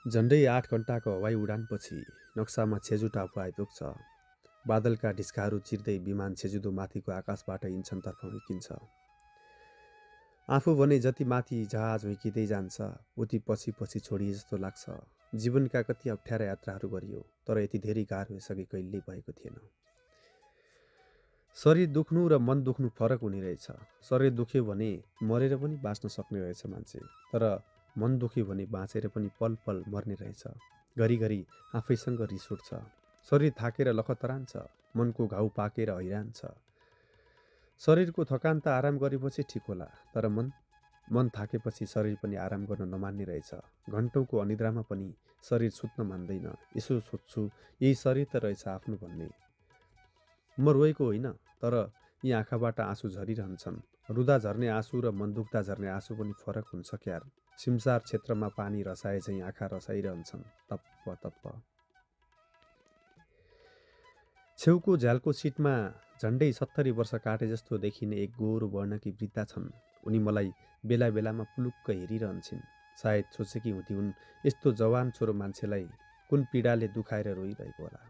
झन्डै 8 घण्टाको हवाई उडानपछि नक्सामा छेजु टापु आइपुग्छ। बादलका ढिस्काहरू चिर्दै विमान छेजुदो माथिको आकाशबाट इन्सनतर्फ हुर्किन्छ। आफू भने जति माथि जहाज हुर्किँदै जान्छ उति पछि पछि छोडिए जस्तो लाग्छ। जीवनका कति अप्ठ्यारा यात्राहरू गरियो, तर यति धेरै गाह्रो यसअघि कहिल्यै भएको थिएन। शरीर दुख्नु र मन दुख्नु फरक हुने रहेछ। शरीर दुख्यो भने मरेर पनि बाँच्न सक्ने रहेछ मान्छे, तर मन दुख्यो भने बाँचेर पनि पल पल मर्ने रहेछ। घरिघरि आफैसँग रिस उठ्छ। शरीर थाकेर लखतरान्छ, मनको घाउ पाकेर हैरान्छ। शरीरको थकान त आराम गरेपछि ठिक होला, तर मन थाकेपछि शरीर पनि आराम गर्न नमान्ने रहेछ। घन्टौँको अनिद्रामा पनि शरीर सुत्न मान्दैन। यसो सोच्छु, यही शरीर त रहेछ आफ्नो भन्ने। म रोएको होइन, तर यी आँखाबाट आँसु झरिरहन्छन्। रुँदा झर्ने आँसु र मन दुख्दा झर्ने आँसु पनि फरक हुन्छ क्यार। सिमसार क्षेत्रमा पानी रसाए झैँ आँखा रसाइरहन्छन्, तप्प तप्प। छेउको झ्यालको सिटमा झन्डै 70 वर्ष काटे जस्तो देखिने एक गोरो वर्णकी वृद्धा छन्। उनी मलाई बेला बेलामा पुलुक्क हेरिरहन्छन्। सायद सोचेकी हुँदी हुन् यस्तो जवान छोरो मान्छेलाई कुन पीडाले दुखाएर रोइरहेको होला।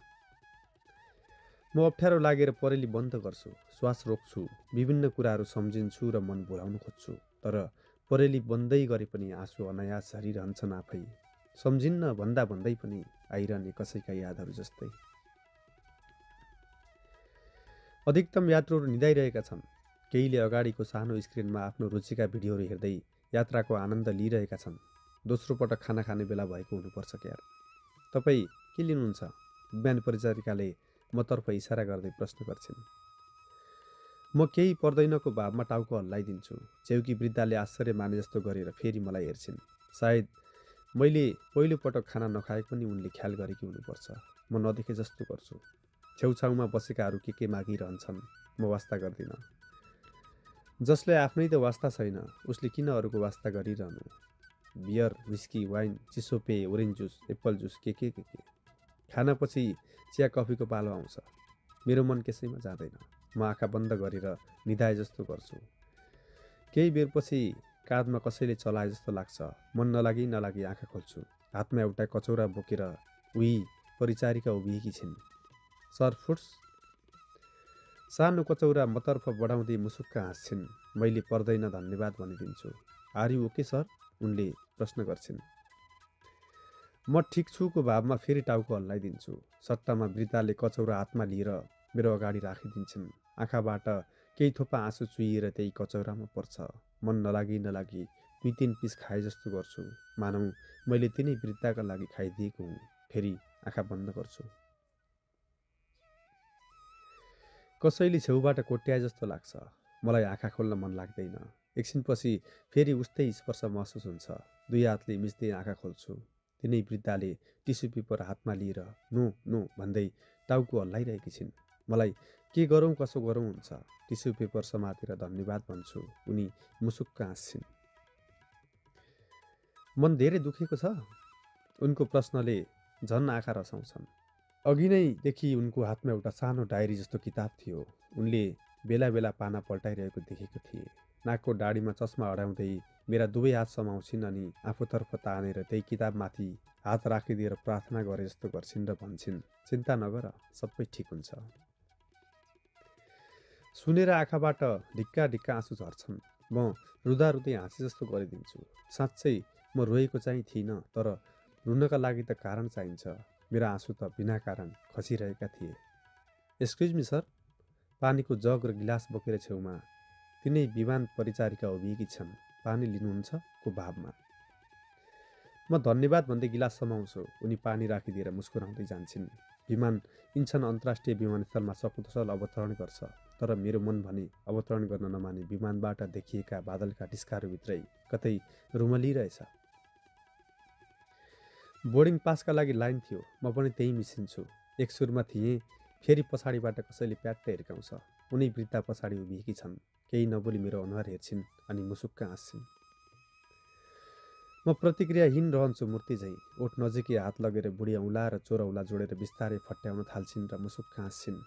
म अप्ठ्यारो लागेर परेली बन्द गर्छु, श्वास रोक्छु, विभिन्न कुराहरू सम्झिन्छु र मन भुलाउन खोज्छु, तर परेली बन्दै गरे पनि आँसु अनायास झरिरहन्छन् आफै। सम्झिन्न भन्दा भन्दै पनि आइरहने कसैका यादहरू जस्तै। अधिकतम यात्रुहरू निदाइरहेका छन्। केहीले अगाडिको सानो स्क्रिनमा आफ्नो रुचिका भिडियोहरू हेर्दै यात्राको आनन्द लिइरहेका छन्। दोस्रो पटक खाना खाने बेला भएको हुनुपर्छ क्यार। तपाईँ के लिनुहुन्छ? विमान परिचारिकाले मतर्फ इसारा गर्दै प्रश्न गर्छिन्। म केही पर्दैनको भावमा टाउको हल्लाइदिन्छु। छेउकी वृद्धाले आश्चर्य माने जस्तो गरेर फेरि मलाई हेर्छिन्। सायद मैले पहिलो पटक खाना नखाएको पनि उनले ख्याल गरेकी हुनुपर्छ। म नदेखे जस्तो गर्छु। छेउछाउमा बसेकाहरू के मागिरहन्छन्, म वास्ता गर्दिनँ। जसलाई आफ्नै त वास्ता छैन उसले किन अरूको वास्ता गरिरहनु? बियर, व्हिस्की, वाइन, चिसो पेय, ओरेन्ज जुस, एप्पल जुस, के। खानापछि चिया कफीको पालो आउँछ। मेरो मन कसैमा जाँदैन। म आँखा बन्द गरेर निधाए जस्तो गर्छु। केही बेरपछि काँधमा कसैले चलाए जस्तो लाग्छ। मन नलागी आँखा खोल्छु। हातमा एउटा कचौरा बोकेर उही परिचारिका उभिएकी छिन्। Sir foods? सानो कचौरा मतर्फ बढाउँदै मुसुक्क हाँस्छिन्। मैले पर्दैन धन्यवाद भनिदिन्छु। Are you okay sir? उनले प्रश्न गर्छिन्। म ठिक छुको भावमा फेरि टाउको हल्लाइदिन्छु। सट्टामा वृद्धाले कचौरा हातमा लिएर मेरो अगाडि राखिदिन्छन्। आँखाबाट केही थोपा आँसु चुहिएर त्यही कचौरामा पर्छ। मन नलागी 2-3 पिस खाए जस्तो गर्छु। मानौ मैले तिनै वृद्धाका लागि खाइदिएको हुँ। फेरि आँखा बन्द गर्छु। कसैले छेउबाट कोट्याए जस्तो लाग्छ। मलाई आँखा खोल्न मन लाग्दैन। एकछिनपछि फेरि उस्तै स्पर्श महसुस हुन्छ। दुई हातले मिच्दै आँखा खोल्छु। तिनै वृद्धाले टिस्यु पेपर हातमा लिएर नो भन्दै टाउको हल्लाइरहेकी छिन्। मलाई के गरौँ कसो गरौँ हुन्छ। टिस्यु पेपर समातेर धन्यवाद भन्छु। उनी मुसुक्क हाँस्छिन्। मन धेरै दुखेको छ? उनको प्रश्नले झन् आँखा रसाउँछन्। अघि नै देखि उनको हातमा एउटा सानो डायरी जस्तो किताब थियो। उनले बेला बेला पाना पल्टाइरहेको देखेको थिए। नाकको डाडीमा चस्मा अडाउँदै मेरा दुवै हात समाउँछिन् अनि आफूतर्फ तानेर त्यही किताबमाथि हात राखिदिएर प्रार्थना गरे जस्तो गर्छिन् र भन्छिन्, चिन्ता नगर, सबै ठिक हुन्छ। सुनेर आँखाबाट ढिक्का ढिक्का आँसु झर्छन्। म रुँदा रुँदै हाँसे जस्तो गरिदिन्छु। साँच्चै म रोएको चाहिँ थिइनँ, तर रुनका लागि त कारण चाहिन्छ। मेरा आँसु त बिना कारण खसिरहेका थिए। Excuse me sir? पानीको जग र गिलास बोकेर छेउमा तिनै विमान परिचारिका उभिएकी छन्। पानी लिनुहुन्छ को भावमा। म धन्यवाद भन्दै गिलास समाउँछु। उनी पानी राखिदिएर मुस्कुराउँदै जान्छन्। विमान इन्चन अन्तर्राष्ट्रिय विमानस्थलमा सकुशल अवतरण गर्छ। तर मेरो मन भने अवतरण गर्न नमाने विमानबाट देखिएका बादलका ढिस्काहरूभित्रै कतै रुमलिरहेछ। बोर्डिङ पासका लागि लाइन थियो। म पनि त्यही मिसिन्छु। एक सुरमा थिएँ, फेरि पछाडिबाट कसैले प्याट्ट हिर्काउँछ। उनी वृद्धा पछाडि उभिएकी छन्। केही नबोली मेरो अनुहार हेर्छिन् अनि मुसुक्क हाँस्छिन्। म प्रतिक्रियाहीन रहन्छु मूर्ति झैँ। ओठ नजिकै हात लगेर बुढी औँला र चोर औँला जोडेर बिस्तारै फट्याउन थाल्छिन् र मुसुक्क हाँस्छिन्।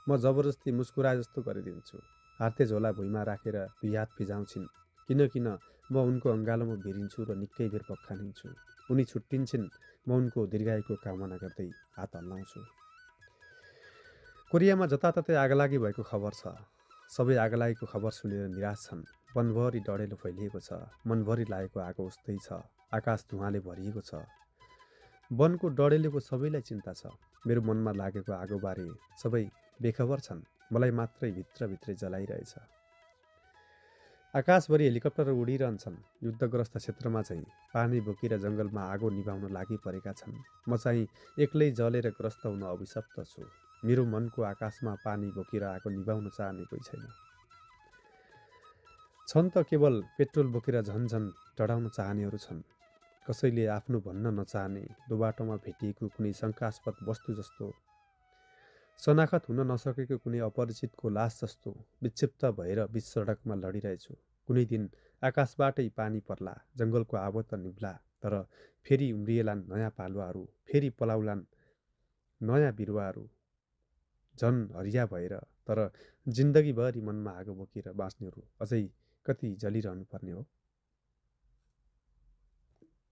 म जबरजस्ती मुस्कुराए जस्तो गरिदिन्छु। हाते झोला भुइँमा राखेर दुई हात फिजाउँछिन्। किन म उनको अङ्गालोमा भिरिन्छु र निकै बेर पक्खानिन्छु। उनी छुट्टिन्छन्, म उनको दीर्घायुको कामना गर्दै हात हल्लाउँछु। कोरियामा जताततै आगलागी भएको खबर छ। सबै आगलागीको खबर सुनेर निराश छन्। वनभरि डढेलो फैलिएको छ। मनभरि लागेको आगो उस्तै छ। आकाश धुवाँले भरिएको छ। वनको डढेलोको सबैलाई चिन्ता छ। मेरो मनमा लागेको आगोबारे सबै बेखबर छन्। मलाई मात्रै भित्रभित्रै जलाइरहेछ। आकाशभरि हेलिकप्टर उडिरहन्छन्। युद्धग्रस्त क्षेत्रमा चाहिँ पानी बोकेर जङ्गलमा आगो निभाउन लागि परेका छन्। म चाहिँ एक्लै जलेर ग्रस्त हुन अभिशप्त छु। मेरो मनको आकाशमा पानी बोकेर आगो निभाउन चाहने कोही छैन। छन् त केवल पेट्रोल बोकेर झन्झन डढाउन चाहनेहरू छन्। कसैले आफ्नो भन्न नचाहने दोबाटोमा भेटिएको कुनै शङ्कास्पद वस्तु जस्तो, शनाखत हुन नसकेको कुनै अपरिचितको लास जस्तो विक्षिप्त भएर बीच सडकमा लडिरहेछु। कुनै दिन आकाशबाटै पानी पर्ला, जङ्गलको आगो त निभ्ला, तर फेरि उम्रिएलान् नयाँ पालुवाहरू, फेरि पलाउलान् नयाँ बिरुवाहरू, झन् हरिया भएर। तर जिन्दगीभरि मनमा आगो बोकेर बाँच्नेहरू अझै कति जलिरहनु पर्ने हो।